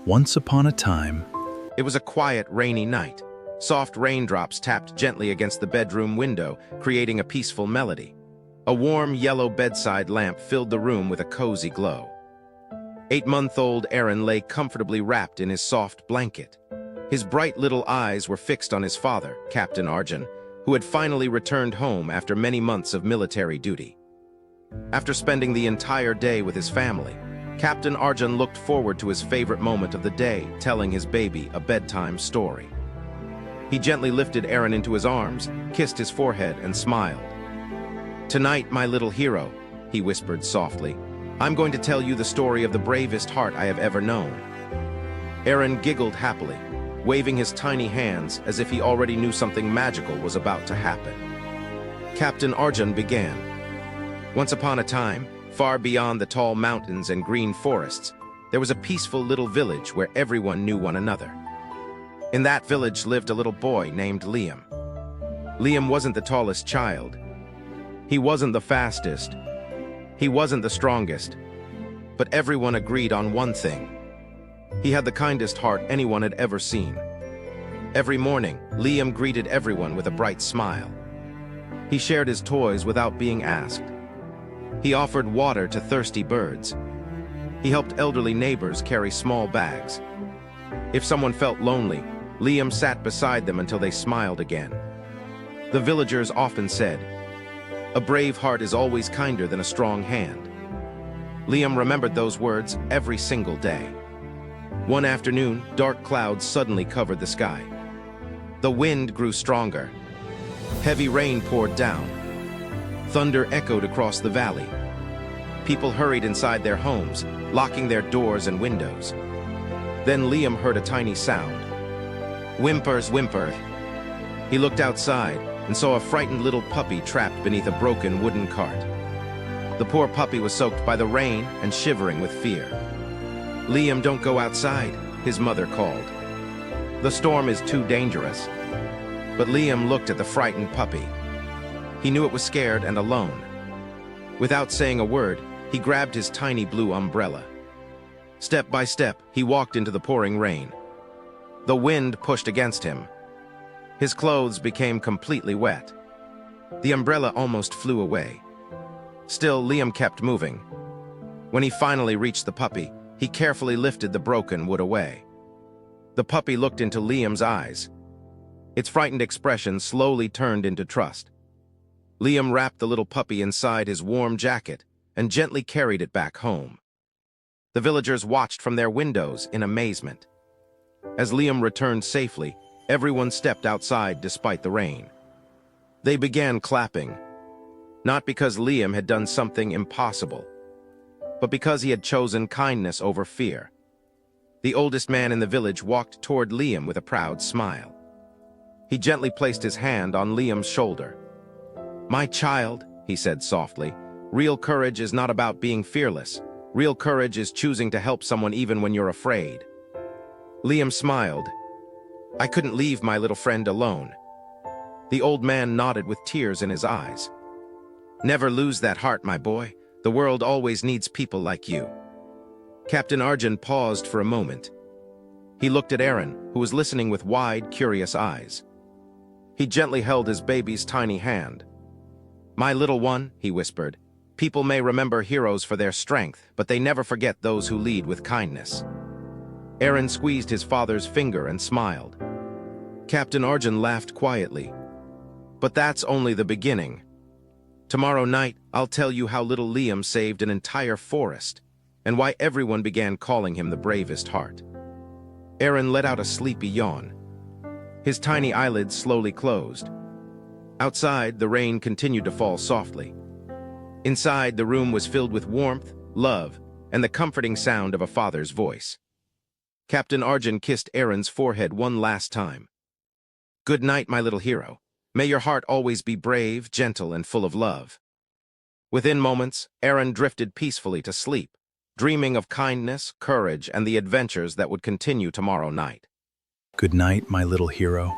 Once upon a time. It was a quiet, rainy night. Soft raindrops tapped gently against the bedroom window, creating a peaceful melody. A warm, yellow bedside lamp filled the room with a cozy glow. 8-month-old Aaron lay comfortably wrapped in his soft blanket. His bright little eyes were fixed on his father, Captain Arjun, who had finally returned home after many months of military duty. After spending the entire day with his family, Captain Arjun looked forward to his favorite moment of the day, telling his baby a bedtime story. He gently lifted Aaron into his arms, kissed his forehead, and smiled. "Tonight, my little hero," he whispered softly, "I'm going to tell you the story of the bravest heart I have ever known." Aaron giggled happily, waving his tiny hands as if he already knew something magical was about to happen. Captain Arjun began. Once upon a time, far beyond the tall mountains and green forests, there was a peaceful little village where everyone knew one another. In that village lived a little boy named Liam. Liam wasn't the tallest child. He wasn't the fastest. He wasn't the strongest. But everyone agreed on one thing. He had the kindest heart anyone had ever seen. Every morning, Liam greeted everyone with a bright smile. He shared his toys without being asked. He offered water to thirsty birds. He helped elderly neighbors carry small bags. If someone felt lonely, Liam sat beside them until they smiled again. The villagers often said, "A brave heart is always kinder than a strong hand." Liam remembered those words every single day. One afternoon, dark clouds suddenly covered the sky. The wind grew stronger. Heavy rain poured down. Thunder echoed across the valley. People hurried inside their homes, locking their doors and windows. Then Liam heard a tiny sound. Whimpers whimpered. He looked outside and saw a frightened little puppy trapped beneath a broken wooden cart. The poor puppy was soaked by the rain and shivering with fear. "Liam, don't go outside," his mother called. "The storm is too dangerous." But Liam looked at the frightened puppy. He knew it was scared and alone. Without saying a word, he grabbed his tiny blue umbrella. Step by step, he walked into the pouring rain. The wind pushed against him. His clothes became completely wet. The umbrella almost flew away. Still, Liam kept moving. When he finally reached the puppy, he carefully lifted the broken wood away. The puppy looked into Liam's eyes. Its frightened expression slowly turned into trust. Liam wrapped the little puppy inside his warm jacket and gently carried it back home. The villagers watched from their windows in amazement. As Liam returned safely, everyone stepped outside despite the rain. They began clapping, not because Liam had done something impossible, but because he had chosen kindness over fear. The oldest man in the village walked toward Liam with a proud smile. He gently placed his hand on Liam's shoulder. "My child," he said softly, "real courage is not about being fearless. Real courage is choosing to help someone even when you're afraid." Liam smiled. "I couldn't leave my little friend alone." The old man nodded with tears in his eyes. "Never lose that heart, my boy. The world always needs people like you." Captain Arjun paused for a moment. He looked at Aaron, who was listening with wide, curious eyes. He gently held his baby's tiny hand. "My little one," he whispered, "people may remember heroes for their strength, but they never forget those who lead with kindness." Aaron squeezed his father's finger and smiled. Captain Arjun laughed quietly. "But that's only the beginning. Tomorrow night, I'll tell you how little Liam saved an entire forest, and why everyone began calling him the bravest heart." Aaron let out a sleepy yawn. His tiny eyelids slowly closed. Outside, the rain continued to fall softly. Inside, the room was filled with warmth, love, and the comforting sound of a father's voice. Captain Arjun kissed Aaron's forehead one last time. "Good night, my little hero. May your heart always be brave, gentle, and full of love." Within moments, Aaron drifted peacefully to sleep, dreaming of kindness, courage, and the adventures that would continue tomorrow night. Good night, my little hero.